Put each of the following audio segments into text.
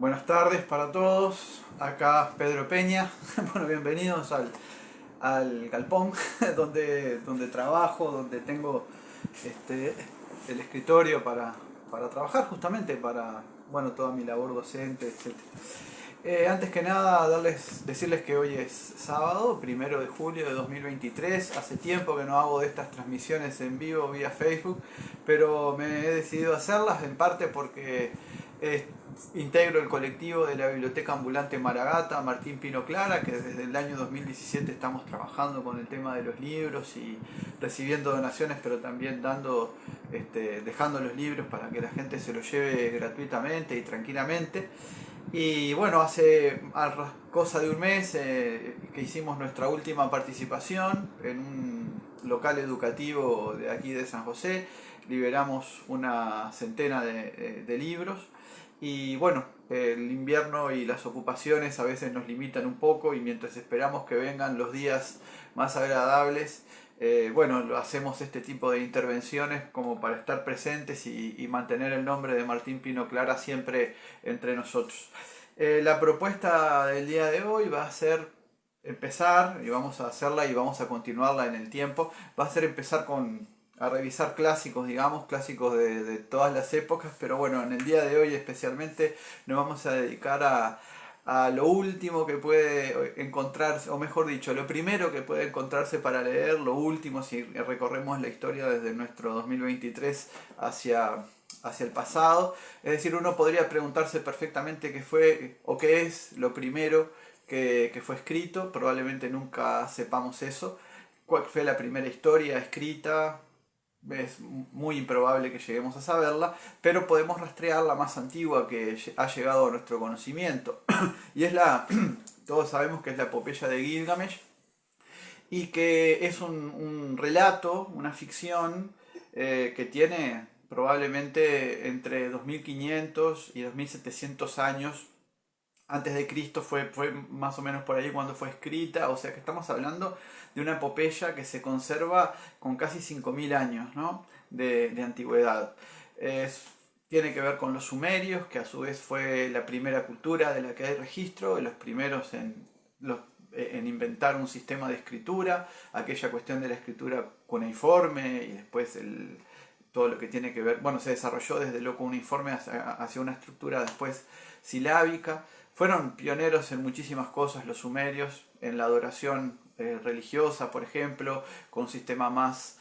Buenas tardes para todos, acá Pedro Peña. Bueno, bienvenidos al galpón donde trabajo, donde tengo este, el escritorio para trabajar justamente para toda mi labor docente, etc. Antes que nada, decirles que hoy es sábado, 1 de julio de 2023. Hace tiempo que no hago de estas transmisiones en vivo vía Facebook, pero me he decidido hacerlas en parte porque eh, integro el colectivo de la Biblioteca Ambulante Maragata, Martín Pino Clara, que desde el año 2017 estamos trabajando con el tema de los libros y recibiendo donaciones, pero también dejando los libros para que la gente se los lleve gratuitamente y tranquilamente. Y bueno, hace cosa de un mes que hicimos nuestra última participación en un local educativo de aquí de San José. Liberamos una centena de libros. Y bueno, el invierno y las ocupaciones a veces nos limitan un poco, y mientras esperamos que vengan los días más agradables, hacemos este tipo de intervenciones como para estar presentes y mantener el nombre de Martín Pino Clara siempre entre nosotros. La propuesta del día de hoy va a ser empezar, y vamos a hacerla y vamos a continuarla en el tiempo, va a ser empezar a revisar clásicos, digamos, clásicos de todas las épocas, pero bueno, en el día de hoy especialmente nos vamos a dedicar a lo último que puede encontrarse, o mejor dicho, lo primero que puede encontrarse para leer, lo último si recorremos la historia desde nuestro 2023 hacia el pasado. Es decir, uno podría preguntarse perfectamente qué fue o qué es lo primero que fue escrito. Probablemente nunca sepamos eso. ¿Cuál fue la primera historia escrita? Es muy improbable que lleguemos a saberla, pero podemos rastrear la más antigua que ha llegado a nuestro conocimiento. Y es todos sabemos que es la epopeya de Gilgamesh, y que es un relato, una ficción que tiene probablemente entre 2500 y 2700 años antes de Cristo. Fue más o menos por ahí cuando fue escrita, o sea que estamos hablando de una epopeya que se conserva con casi 5000 años, ¿no?, de antigüedad. Tiene que ver con los sumerios, que a su vez fue la primera cultura de la que hay registro, los primeros en inventar un sistema de escritura, aquella cuestión de la escritura cuneiforme, y después todo lo que tiene que ver, bueno, se desarrolló desde lo cuneiforme hacia una estructura después silábica. Fueron pioneros en muchísimas cosas los sumerios, en la adoración religiosa, por ejemplo, con un sistema más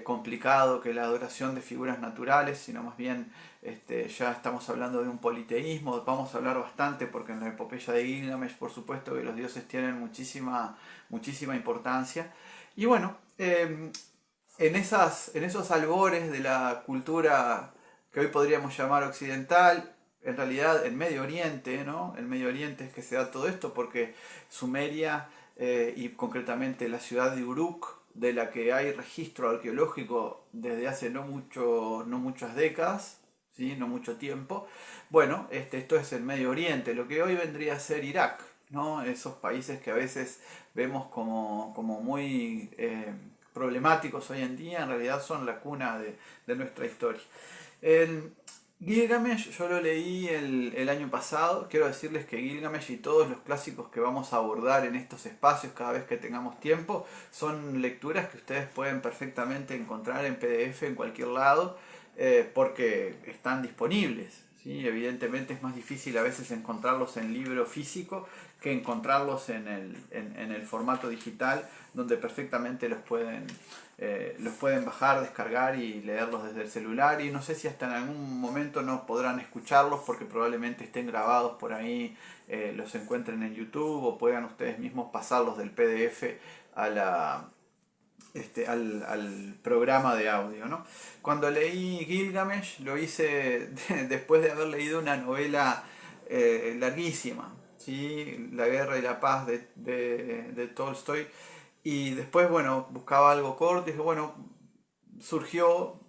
complicado que la adoración de figuras naturales, sino más bien ya estamos hablando de un politeísmo. Vamos a hablar bastante porque en la epopeya de Gilgamesh, por supuesto, que los dioses tienen muchísima importancia. Y bueno, en esos albores de la cultura que hoy podríamos llamar occidental, en realidad en Medio Oriente, ¿no? En Medio Oriente es que se da todo esto, porque Sumeria y concretamente la ciudad de Uruk, de la que hay registro arqueológico desde hace no muchas décadas, ¿sí?, no mucho tiempo. Bueno, esto es el Medio Oriente, lo que hoy vendría a ser Irak, ¿no? Esos países que a veces vemos como muy problemáticos hoy en día, en realidad son la cuna de nuestra historia. El Gilgamesh yo lo leí el año pasado. Quiero decirles que Gilgamesh y todos los clásicos que vamos a abordar en estos espacios cada vez que tengamos tiempo son lecturas que ustedes pueden perfectamente encontrar en PDF en cualquier lado, porque están disponibles. ¿Sí? Evidentemente es más difícil a veces encontrarlos en libro físico que encontrarlos en el formato digital, donde perfectamente los pueden bajar, descargar y leerlos desde el celular. Y no sé si hasta en algún momento no podrán escucharlos, porque probablemente estén grabados por ahí, los encuentren en YouTube, o puedan ustedes mismos pasarlos del PDF a al programa de audio, ¿no? Cuando leí Gilgamesh lo hice después de haber leído una novela larguísima, ¿sí? La guerra y la paz de Tolstoy. Y después, bueno, buscaba algo corto y dije, bueno, surgió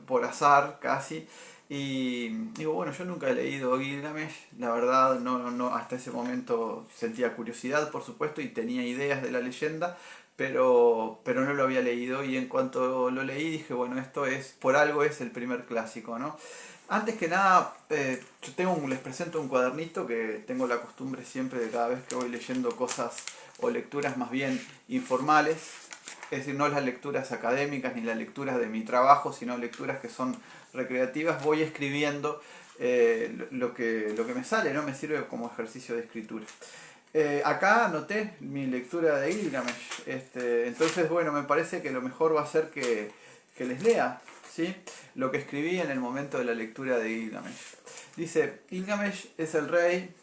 por azar casi. Y digo, bueno, yo nunca he leído Gilgamesh, la verdad, no, hasta ese momento sentía curiosidad, por supuesto, y tenía ideas de la leyenda, pero no lo había leído y en cuanto lo leí dije, bueno, esto es, por algo es el primer clásico, ¿no? Antes que nada, les presento un cuadernito que tengo la costumbre siempre de cada vez que voy leyendo cosas o lecturas más bien informales, es decir, no las lecturas académicas ni las lecturas de mi trabajo, sino lecturas que son recreativas, voy escribiendo lo que me sale, ¿no? Me sirve como ejercicio de escritura. Acá anoté mi lectura de Gilgamesh, entonces bueno, me parece que lo mejor va a ser que les lea, ¿sí? Lo que escribí en el momento de la lectura de Gilgamesh. Dice, Gilgamesh es el rey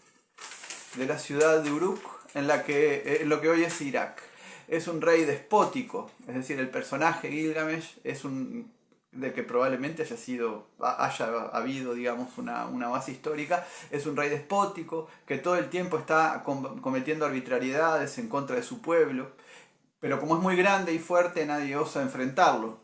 de la ciudad de Uruk, en lo que hoy es Irak. Es un rey despótico, es decir, el personaje Gilgamesh es un de que probablemente haya habido, digamos, una base histórica, es un rey despótico que todo el tiempo está cometiendo arbitrariedades en contra de su pueblo, pero como es muy grande y fuerte, nadie osa enfrentarlo.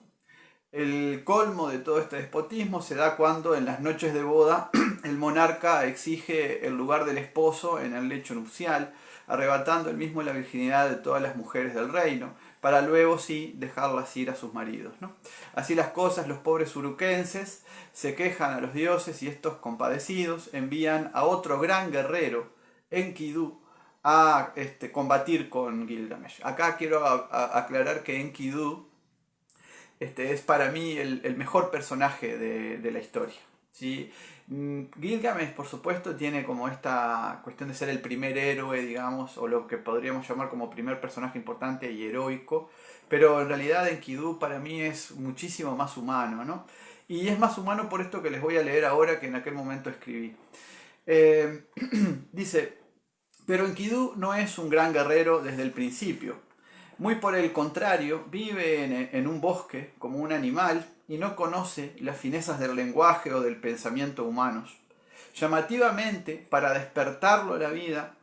El colmo de todo este despotismo se da cuando en las noches de boda el monarca exige el lugar del esposo en el lecho nupcial, arrebatando él mismo la virginidad de todas las mujeres del reino, para luego sí dejarlas ir a sus maridos, ¿no? Así las cosas, los pobres uruquenses se quejan a los dioses y estos compadecidos envían a otro gran guerrero, Enkidu, a combatir con Gilgamesh. Acá quiero aclarar que Enkidu es para mí el mejor personaje de la historia. ¿Sí? Gilgamesh, por supuesto, tiene como esta cuestión de ser el primer héroe, digamos, o lo que podríamos llamar como primer personaje importante y heroico, pero en realidad Enkidu para mí es muchísimo más humano, ¿no? Y es más humano por esto que les voy a leer ahora que en aquel momento escribí. Eh, dice, pero Enkidu no es un gran guerrero desde el principio. Muy por el contrario, vive en un bosque como un animal y no conoce las finezas del lenguaje o del pensamiento humanos. Llamativamente, para despertarlo a la vida,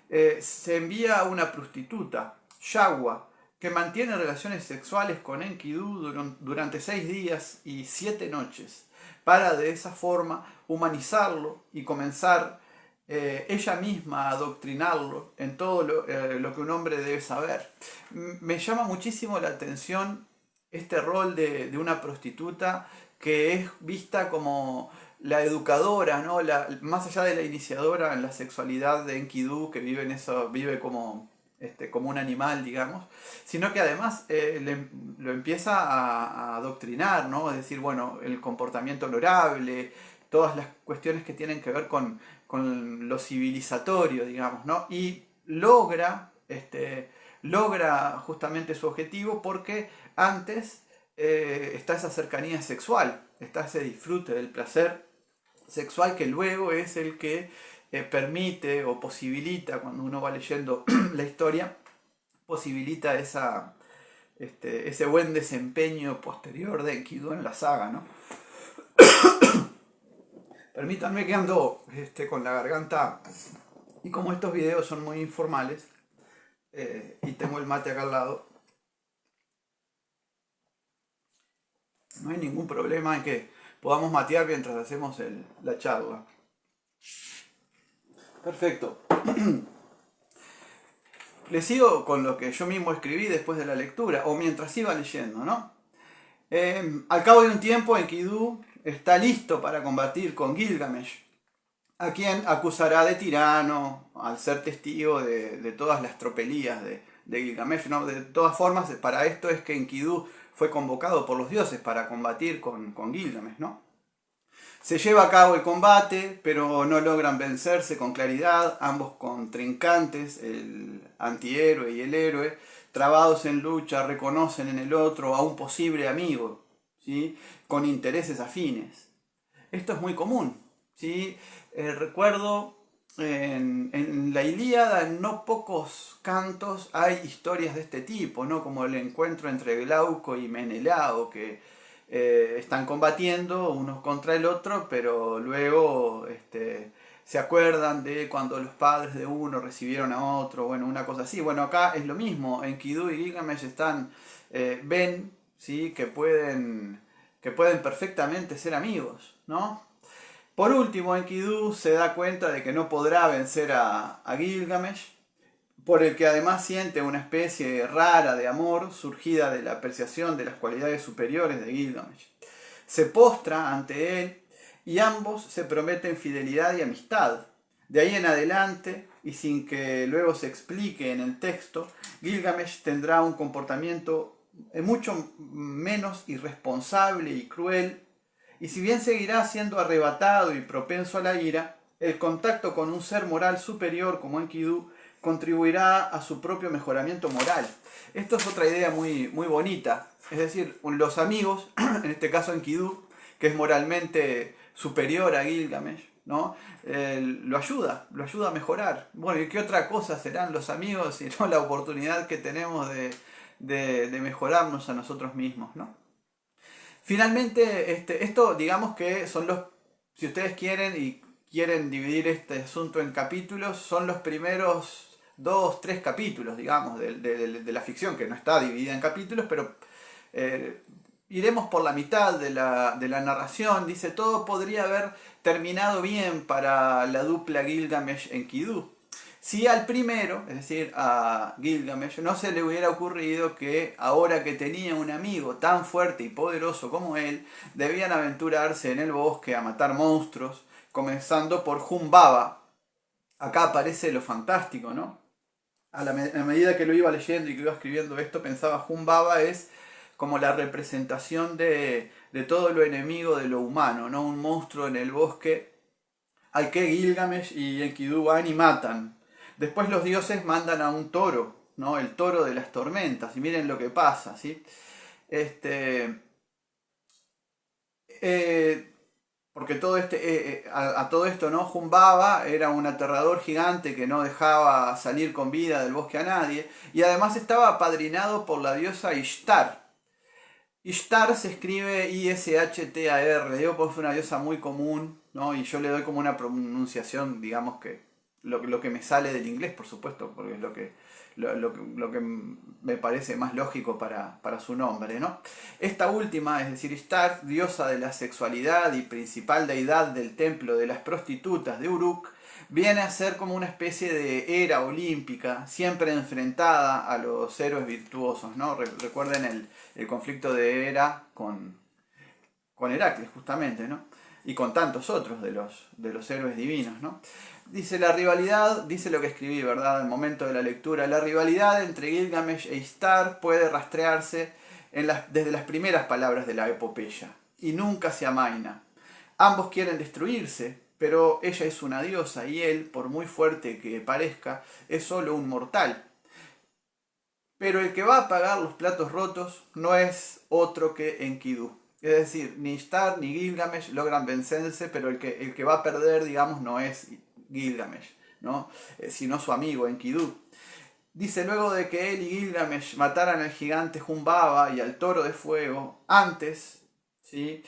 se envía a una prostituta, Yagua, que mantiene relaciones sexuales con Enkidu durante 6 días y 7 noches, para de esa forma humanizarlo y comenzar ella misma a adoctrinarlo en todo lo que un hombre debe saber. Me llama muchísimo la atención este rol de una prostituta que es vista como la educadora, ¿no? Más allá de la iniciadora en la sexualidad de Enkidu, que vive como un animal, digamos, sino que además lo empieza a adoctrinar, ¿no? Es decir, bueno, el comportamiento honorable, todas las cuestiones que tienen que ver con lo civilizatorio, digamos, ¿no? Y logra justamente su objetivo porque antes está esa cercanía sexual, está ese disfrute del placer sexual que luego es el que permite o posibilita, cuando uno va leyendo la historia, posibilita ese buen desempeño posterior de Enkidu en la saga, ¿no? Permítanme que ando con la garganta y como estos videos son muy informales y tengo el mate acá al lado, no hay ningún problema en que podamos matear mientras hacemos la charla. Perfecto. Les sigo con lo que yo mismo escribí después de la lectura, o mientras iba leyendo, ¿no? Al cabo de un tiempo, Enkidu está listo para combatir con Gilgamesh, a quien acusará de tirano al ser testigo de todas las tropelías de Gilgamesh, ¿no? De todas formas, para esto es que Enkidu fue convocado por los dioses para combatir con Gilgamesh, ¿no? Se lleva a cabo el combate, pero no logran vencerse con claridad. Ambos contrincantes, el antihéroe y el héroe, trabados en lucha, reconocen en el otro a un posible amigo, ¿sí? Con intereses afines. Esto es muy común, ¿sí? Recuerdo en la Ilíada, en no pocos cantos, hay historias de este tipo, ¿no? Como el encuentro entre Glauco y Menelao, que están combatiendo unos contra el otro, pero luego se acuerdan de cuando los padres de uno recibieron a otro, bueno, una cosa así. Bueno, acá es lo mismo, Enkidu y Gilgamesh ven, ¿sí? que pueden perfectamente ser amigos, ¿no? Por último, Enkidu se da cuenta de que no podrá vencer a Gilgamesh por el que además siente una especie rara de amor surgida de la apreciación de las cualidades superiores de Gilgamesh. Se postra ante él y ambos se prometen fidelidad y amistad. De ahí en adelante, y sin que luego se explique en el texto, Gilgamesh tendrá un comportamiento mucho menos irresponsable y cruel, y si bien seguirá siendo arrebatado y propenso a la ira, el contacto con un ser moral superior como Enkidu contribuirá a su propio mejoramiento moral. Esto es otra idea muy, muy bonita. Es decir, los amigos, en este caso Enkidu, que es moralmente superior a Gilgamesh, ¿no? Lo ayuda a mejorar. Bueno, ¿y qué otra cosa serán los amigos sino la oportunidad que tenemos de mejorarnos a nosotros mismos, ¿no? Finalmente, esto digamos que son los, si ustedes quieren y quieren dividir este asunto en capítulos, son los primeros 2, 3 capítulos, digamos, de la ficción, que no está dividida en capítulos, pero iremos por la mitad de la narración. Dice, todo podría haber terminado bien para la dupla Gilgamesh-Enkidu. Si al primero, es decir, a Gilgamesh, no se le hubiera ocurrido que ahora que tenía un amigo tan fuerte y poderoso como él, debían aventurarse en el bosque a matar monstruos, comenzando por Humbaba. Acá aparece lo fantástico, ¿no? A medida que lo iba leyendo y que iba escribiendo esto, pensaba Humbaba es como la representación de todo lo enemigo de lo humano, ¿no? Un monstruo en el bosque al que Gilgamesh y Enkidu van y matan. Después los dioses mandan a un toro, ¿no? El toro de las tormentas, y miren lo que pasa, ¿sí? Porque a todo esto, ¿no? Humbaba era un aterrador gigante que no dejaba salir con vida del bosque a nadie, y además estaba apadrinado por la diosa Ishtar. Ishtar se escribe Ishtar, digo, pues es una diosa muy común, ¿no? Y yo le doy como una pronunciación, digamos que lo que me sale del inglés, por supuesto, porque es lo que me parece más lógico para su nombre, ¿no? Esta última, es decir, Ishtar, diosa de la sexualidad y principal deidad del templo de las prostitutas de Uruk, viene a ser como una especie de era olímpica, siempre enfrentada a los héroes virtuosos, ¿no? Recuerden el conflicto de Hera con Heracles, justamente, ¿no? Y con tantos otros de los héroes divinos, ¿no? Dice la rivalidad, dice lo que escribí, ¿verdad? Al momento de la lectura, la rivalidad entre Gilgamesh e Ishtar puede rastrearse desde las primeras palabras de la epopeya, y nunca se amaina. Ambos quieren destruirse, pero ella es una diosa y él, por muy fuerte que parezca, es solo un mortal. Pero el que va a pagar los platos rotos no es otro que Enkidu. Es decir, ni Ishtar ni Gilgamesh logran vencerse, pero el que va a perder, digamos, no es Gilgamesh, ¿no? Sino su amigo Enkidu. Dice, luego de que él y Gilgamesh mataran al gigante Humbaba y al toro de fuego, antes, ¿sí?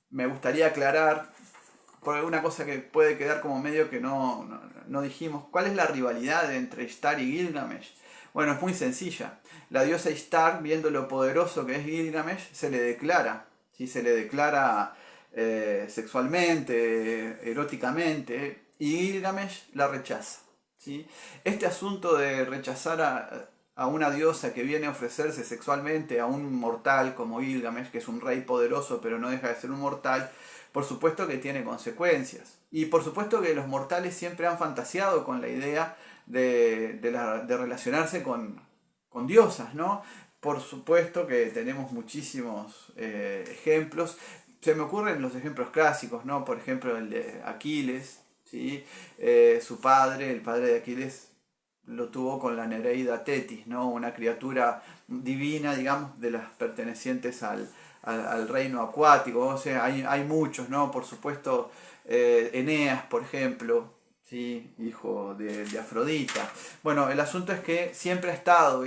Me gustaría aclarar, por alguna cosa que puede quedar como medio que no dijimos, ¿cuál es la rivalidad entre Ishtar y Gilgamesh? Bueno, es muy sencilla. La diosa Ishtar, viendo lo poderoso que es Gilgamesh, se le declara, ¿sí? Se le declara sexualmente, eróticamente, y Gilgamesh la rechaza, ¿sí? Este asunto de rechazar a una diosa que viene a ofrecerse sexualmente a un mortal como Gilgamesh, que es un rey poderoso pero no deja de ser un mortal, por supuesto que tiene consecuencias. Y por supuesto que los mortales siempre han fantaseado con la idea de relacionarse con diosas, ¿no? Por supuesto que tenemos muchísimos ejemplos. Se me ocurren los ejemplos clásicos, ¿no? Por ejemplo, el de Aquiles, ¿sí? Su padre, el padre de Aquiles, lo tuvo con la Nereida Tetis, ¿no? Una criatura divina, digamos, de las pertenecientes al reino acuático. O sea, hay muchos, ¿no? Por supuesto, Eneas, por ejemplo, ¿sí? Hijo de Afrodita. Bueno, el asunto es que siempre ha estado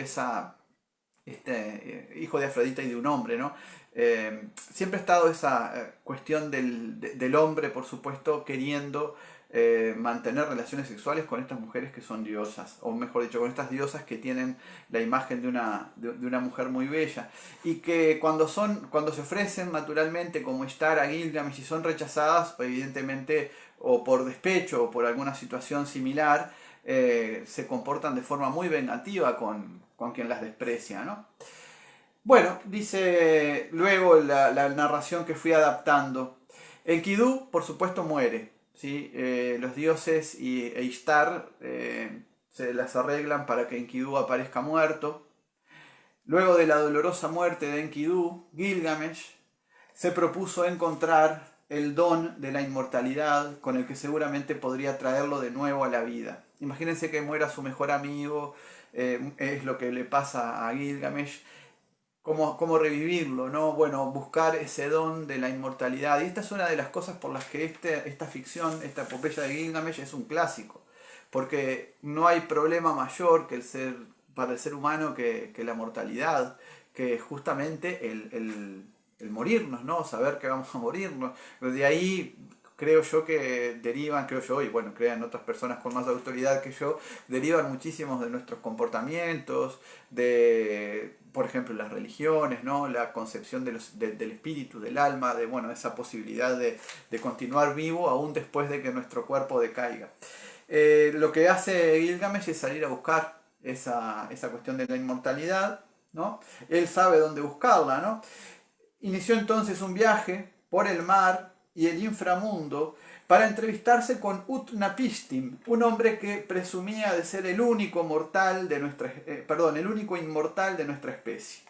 hijo de Afrodita y de un hombre, ¿no? Siempre ha estado esa cuestión del hombre, por supuesto, queriendo mantener relaciones sexuales con estas mujeres que son diosas, o mejor dicho, con estas diosas que tienen la imagen de una mujer muy bella, y que cuando se ofrecen naturalmente como Ishtar a Gilgamesh y son rechazadas, evidentemente, o por despecho o por alguna situación similar, se comportan de forma muy vengativa con quien las desprecia, ¿no? Bueno, dice luego la narración que fui adaptando. Enkidu, por supuesto, muere. ¿Sí? Los dioses e Ishtar se las arreglan para que Enkidu aparezca muerto. Luego de la dolorosa muerte de Enkidu, Gilgamesh se propuso encontrar el don de la inmortalidad con el que seguramente podría traerlo de nuevo a la vida. Imagínense que muera su mejor amigo, es lo que le pasa a Gilgamesh. ¿Cómo revivirlo? ¿No? Bueno, buscar ese don de la inmortalidad. Y esta es una de las cosas por las que esta ficción, esta epopeya de Gilgamesh es un clásico. Porque no hay problema mayor que para el ser humano que la mortalidad, que justamente el morirnos, ¿no? Saber que vamos a morirnos. De ahí creo yo que derivan, creo yo, y bueno, crean otras personas con más autoridad que yo, derivan muchísimos de nuestros comportamientos, de, por ejemplo, las religiones, ¿no? La concepción del espíritu, del alma, de bueno, esa posibilidad de continuar vivo aún después de que nuestro cuerpo decaiga. Lo que hace Gilgamesh es salir a buscar esa cuestión de la inmortalidad, ¿no? Él sabe dónde buscarla, ¿no? Inició entonces un viaje por el mar y el inframundo para entrevistarse con Utnapishtim, un hombre que presumía de ser el único mortal de el único inmortal de nuestra especie.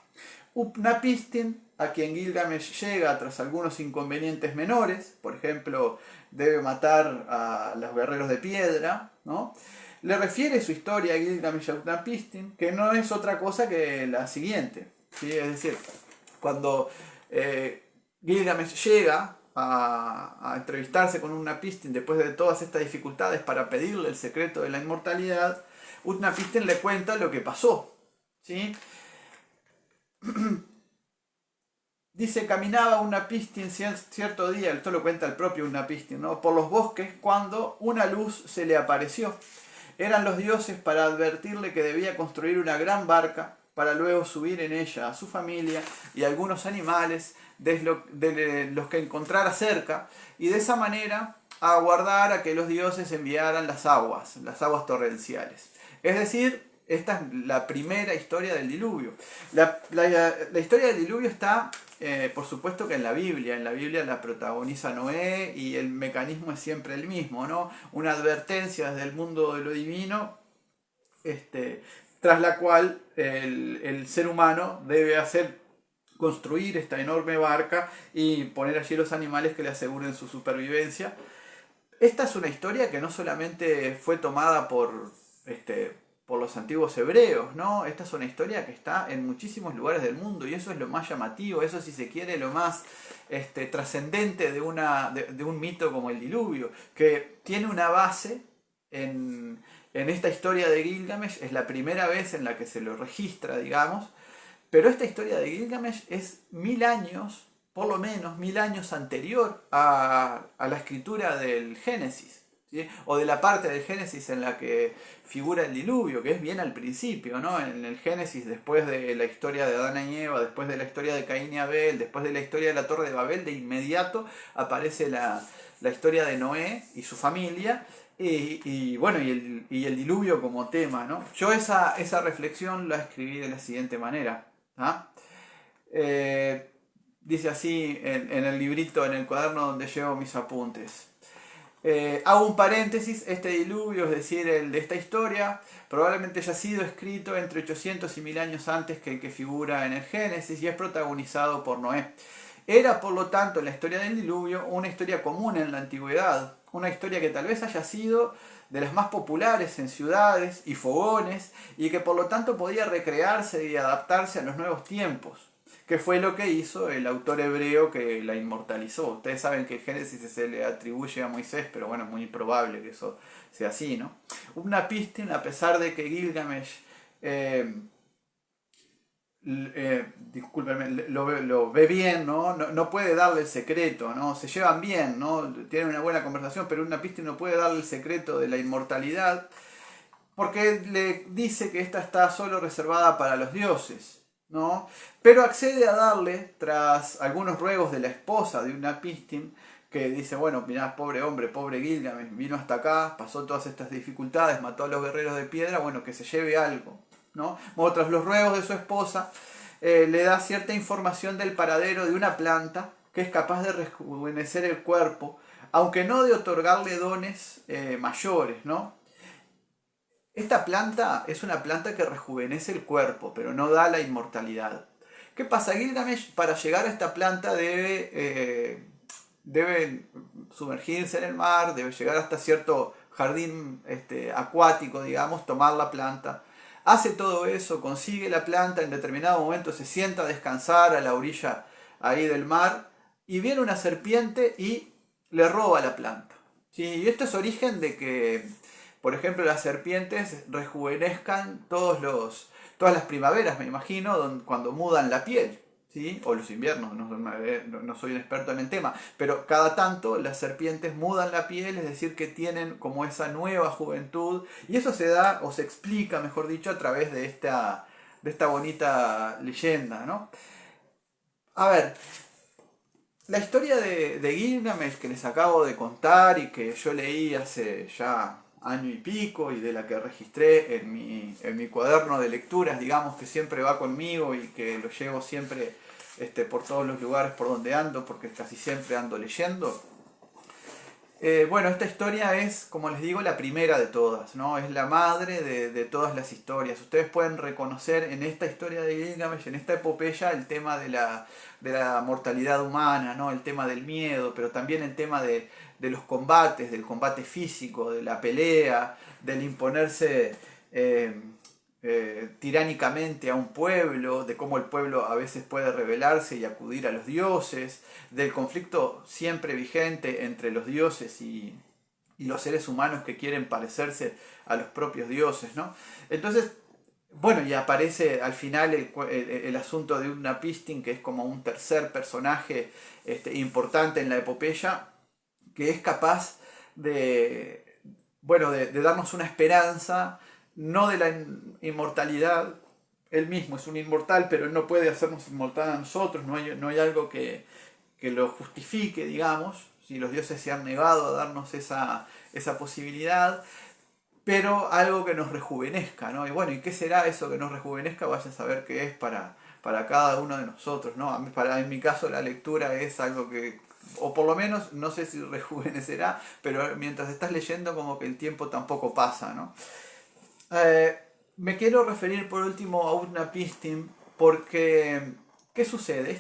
Utnapishtim, a quien Gilgamesh llega tras algunos inconvenientes menores, por ejemplo, debe matar a los guerreros de piedra, ¿no? Le refiere su historia a Gilgamesh a Utnapishtim, que no es otra cosa que la siguiente, ¿sí? Es decir, cuando Gilgamesh llega a entrevistarse con Utnapishtim después de todas estas dificultades para pedirle el secreto de la inmortalidad, Utnapishtim le cuenta lo que pasó, ¿sí? Dice, caminaba Utnapishtim cierto día, esto lo cuenta el propio Utnapishtim, ¿no? Por los bosques cuando una luz se le apareció. Eran los dioses para advertirle que debía construir una gran barca para luego subir en ella a su familia y algunos animales de los que encontrara cerca, y de esa manera aguardar a que los dioses enviaran las aguas torrenciales. Es decir, esta es la primera historia del diluvio. La historia del diluvio está, por supuesto que en la Biblia. En la Biblia la protagoniza Noé y el mecanismo es siempre el mismo, ¿no? Una advertencia desde el mundo de lo divino, tras la cual el ser humano debe construir esta enorme barca y poner allí los animales que le aseguren su supervivencia. Esta es una historia que no solamente fue tomada por los antiguos hebreos, ¿no? Esta es una historia que está en muchísimos lugares del mundo y eso es lo más llamativo, eso si se quiere lo más trascendente de un mito como el diluvio, que tiene una base en esta historia de Gilgamesh. Es la primera vez en la que se lo registra, digamos, pero esta historia de Gilgamesh es 1000 años, por lo menos 1000 años anterior a la escritura del Génesis, ¿sí? O de la parte del Génesis en la que figura el diluvio, que es bien al principio, ¿no? En el Génesis, después de la historia de Adán y Eva, después de la historia de Caín y Abel, después de la historia de la Torre de Babel, de inmediato aparece la historia de Noé y su familia. Bueno, y el diluvio como tema, ¿no? Yo esa reflexión la escribí de la siguiente manera. ¿Ah? Dice así en el librito, en el cuaderno donde llevo mis apuntes. Hago un paréntesis, este diluvio, es decir, el de esta historia, probablemente haya sido escrito entre 800 y 1000 años antes que el que figura en el Génesis y es protagonizado por Noé. Era, por lo tanto, la historia del diluvio una historia común en la antigüedad, una historia que tal vez haya sido de las más populares en ciudades y fogones y que por lo tanto podía recrearse y adaptarse a los nuevos tiempos, que fue lo que hizo el autor hebreo que la inmortalizó. Ustedes saben que el Génesis se le atribuye a Moisés, pero bueno, es muy improbable que eso sea así, ¿no? Utnapishtim, a pesar de que Gilgamesh discúlpeme, lo ve bien, ¿no? No puede darle el secreto, ¿no? Se llevan bien, ¿no? Tienen una buena conversación, pero Utnapishtim no puede darle el secreto de la inmortalidad porque le dice que esta está solo reservada para los dioses, ¿no? Pero accede a darle, tras algunos ruegos de la esposa de Utnapishtim, que dice, bueno, mirá, pobre hombre, pobre Gilgamesh, vino hasta acá, pasó todas estas dificultades, mató a los guerreros de piedra, bueno, que se lleve algo, ¿no? Bueno, tras los ruegos de su esposa, le da cierta información del paradero de una planta que es capaz de rejuvenecer el cuerpo, aunque no de otorgarle dones mayores, ¿no? Esta planta es una planta que rejuvenece el cuerpo, pero no da la inmortalidad. ¿Qué pasa? Gilgamesh, para llegar a esta planta, debe sumergirse en el mar, debe llegar hasta cierto jardín acuático, digamos, tomar la planta. Hace todo eso, consigue la planta, en determinado momento se sienta a descansar a la orilla ahí del mar, y viene una serpiente y le roba la planta. ¿Sí? Y esto es origen de que, por ejemplo, las serpientes rejuvenezcan todas las primaveras, me imagino, cuando mudan la piel. ¿Sí? O los inviernos, no soy un experto en el tema, pero cada tanto las serpientes mudan la piel, es decir, que tienen como esa nueva juventud, y eso se da, o se explica, mejor dicho, a través de esta bonita leyenda, ¿no? A ver, la historia de Gilgamesh que les acabo de contar y que yo leí hace ya año y pico y de la que registré en mi cuaderno de lecturas, digamos, que siempre va conmigo y que lo llevo siempre por todos los lugares por donde ando, porque casi siempre ando leyendo. Bueno, esta historia es, como les digo, la primera de todas, ¿no? Es la madre de todas las historias. Ustedes pueden reconocer en esta historia de Gilgamesh, en esta epopeya, el tema de la mortalidad humana, ¿no? El tema del miedo, pero también el tema de los combates, del combate físico, de la pelea, del imponerse tiránicamente a un pueblo, de cómo el pueblo a veces puede rebelarse y acudir a los dioses, del conflicto siempre vigente entre los dioses y los seres humanos que quieren parecerse a los propios dioses, ¿no? Entonces, bueno, y aparece al final el asunto de Utnapishtim, que es como un tercer personaje importante en la epopeya, que es capaz de, bueno, de darnos una esperanza, no de la inmortalidad. Él mismo es un inmortal, pero él no puede hacernos inmortal a nosotros, no hay algo que lo justifique, digamos, si los dioses se han negado a darnos esa posibilidad, pero algo que nos rejuvenezca, ¿no? Y bueno, ¿y qué será eso que nos rejuvenezca? Vaya a saber qué es para cada uno de nosotros, ¿no? En mi caso la lectura es algo que, o por lo menos, no sé si rejuvenecerá, pero mientras estás leyendo como que el tiempo tampoco pasa, ¿no? Eh, Me quiero referir por último a Utnapishtim porque, ¿qué sucede?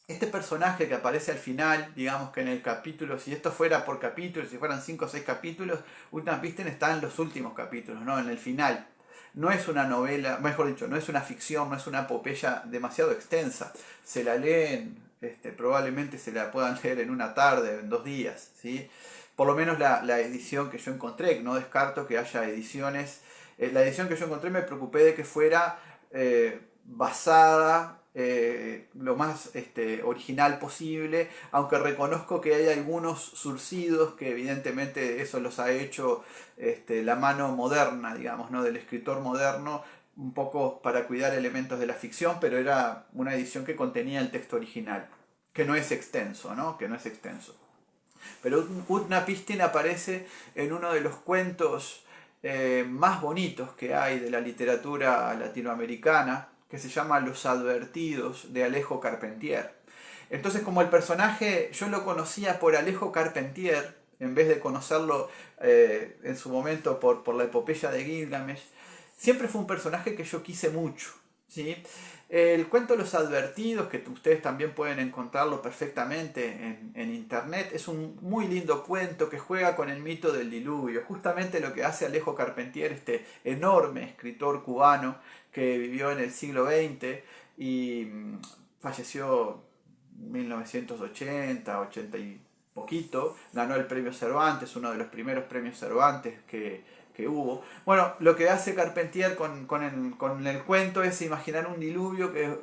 Este personaje que aparece al final, digamos que en el capítulo, si esto fuera por capítulo, si fueran 5 o 6 capítulos, Utnapishtim está en los últimos capítulos, ¿no? En el final. No es una novela, mejor dicho, no es una ficción, no es una epopeya demasiado extensa. Se la leen, probablemente se la puedan leer en una tarde, en 2 días, ¿sí? Por lo menos la edición que yo encontré, no descarto que haya ediciones. La edición que yo encontré me preocupé de que fuera basada lo más original posible, aunque reconozco que hay algunos surcidos que evidentemente eso los ha hecho la mano moderna, digamos, ¿no? Del escritor moderno, un poco para cuidar elementos de la ficción, pero era una edición que contenía el texto original, que no es extenso, ¿no? Que no es extenso. Pero Utnapishtim aparece en uno de los cuentos más bonitos que hay de la literatura latinoamericana, que se llama Los Advertidos, de Alejo Carpentier. Entonces, como el personaje yo lo conocía por Alejo Carpentier, en vez de conocerlo en su momento por la epopeya de Gilgamesh, siempre fue un personaje que yo quise mucho, ¿sí? El cuento Los Advertidos, que ustedes también pueden encontrarlo perfectamente en internet, es un muy lindo cuento que juega con el mito del diluvio. Justamente lo que hace Alejo Carpentier, este enorme escritor cubano que vivió en el siglo XX y falleció en 1980, 80 y poquito, ganó el premio Cervantes, uno de los primeros premios Cervantes que hubo. Bueno, lo que hace Carpentier con el cuento es imaginar un diluvio que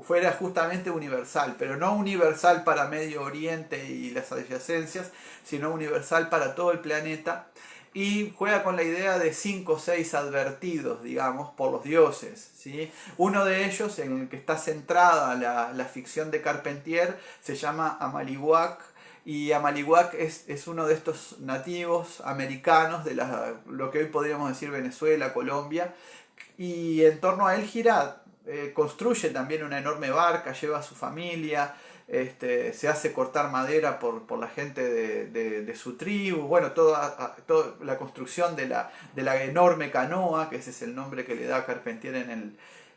fuera justamente universal, pero no universal para Medio Oriente y las adyacencias, sino universal para todo el planeta. Y juega con la idea de 5 o 6 advertidos, digamos, por los dioses, ¿sí? Uno de ellos, en el que está centrada la ficción de Carpentier, se llama Amaliwak, y Amalihuac es uno de estos nativos americanos de lo que hoy podríamos decir Venezuela, Colombia, y en torno a él gira, construye también una enorme barca, lleva a su familia, se hace cortar madera por la gente de su tribu, bueno, toda la construcción de la enorme canoa, que ese es el nombre que le da Carpentier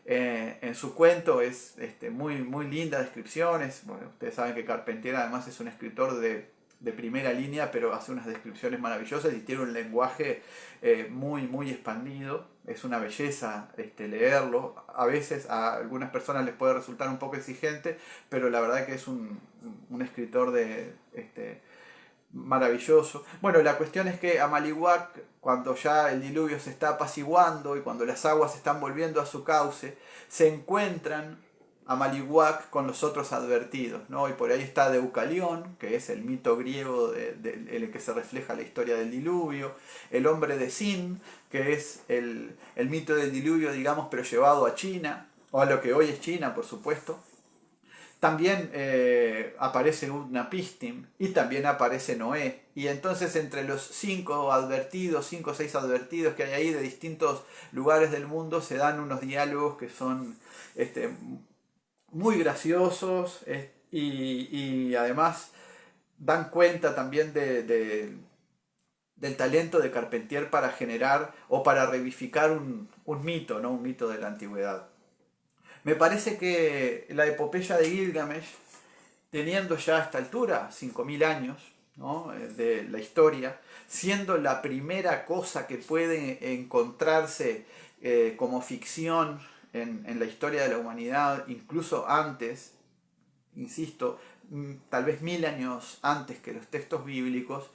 en su cuento, es muy linda descripciones. Bueno, ustedes saben que Carpentier además es un escritor de primera línea, pero hace unas descripciones maravillosas y tiene un lenguaje muy expandido. Es una belleza leerlo. A veces a algunas personas les puede resultar un poco exigente, pero la verdad que es un escritor maravilloso. Bueno, la cuestión es que Amalihuac, cuando ya el diluvio se está apaciguando y cuando las aguas están volviendo a su cauce, se encuentran Amalihuac con los otros advertidos, ¿no? Y por ahí está Deucalión, que es el mito griego en el que se refleja la historia del diluvio, el hombre de Sin, que es el mito del diluvio, digamos, pero llevado a China, o a lo que hoy es China, por supuesto. También aparece Utnapishtim y también aparece Noé. Y entonces entre los cinco o seis advertidos que hay ahí de distintos lugares del mundo se dan unos diálogos que son muy graciosos y además dan cuenta también del talento de Carpentier para generar o para revivificar un mito, ¿no? Un mito de la antigüedad. Me parece que la epopeya de Gilgamesh, teniendo ya a esta altura 5.000 años, ¿no? De la historia, siendo la primera cosa que puede encontrarse como ficción en la historia de la humanidad, incluso antes, insisto, tal vez 1.000 años antes que los textos bíblicos,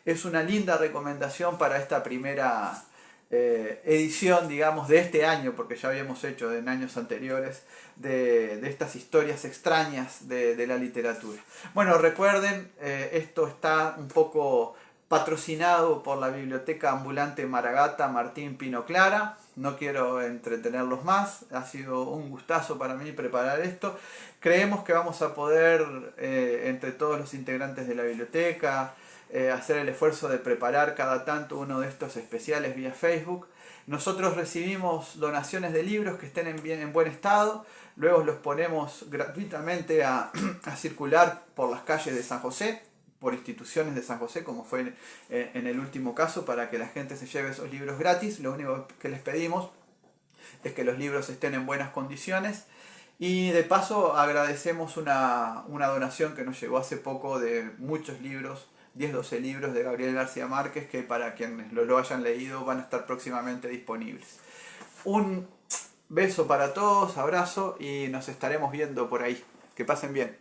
es una linda recomendación para esta primera edición, digamos, de este año, porque ya habíamos hecho en años anteriores, de estas historias extrañas de la literatura. Bueno, recuerden, esto está un poco patrocinado por la Biblioteca Ambulante Maragata Martín Pino Clara. No quiero entretenerlos más, ha sido un gustazo para mí preparar esto. Creemos que vamos a poder, entre todos los integrantes de la biblioteca, hacer el esfuerzo de preparar cada tanto uno de estos especiales vía Facebook. Nosotros recibimos donaciones de libros que estén en buen estado, luego los ponemos gratuitamente a circular por las calles de San José, por instituciones de San José, como fue en el último caso, para que la gente se lleve esos libros gratis. Lo único que les pedimos es que los libros estén en buenas condiciones. Y de paso agradecemos una donación que nos llegó hace poco de muchos libros, 10-12 libros de Gabriel García Márquez, que para quienes lo hayan leído van a estar próximamente disponibles. Un beso para todos, abrazo y nos estaremos viendo por ahí. Que pasen bien.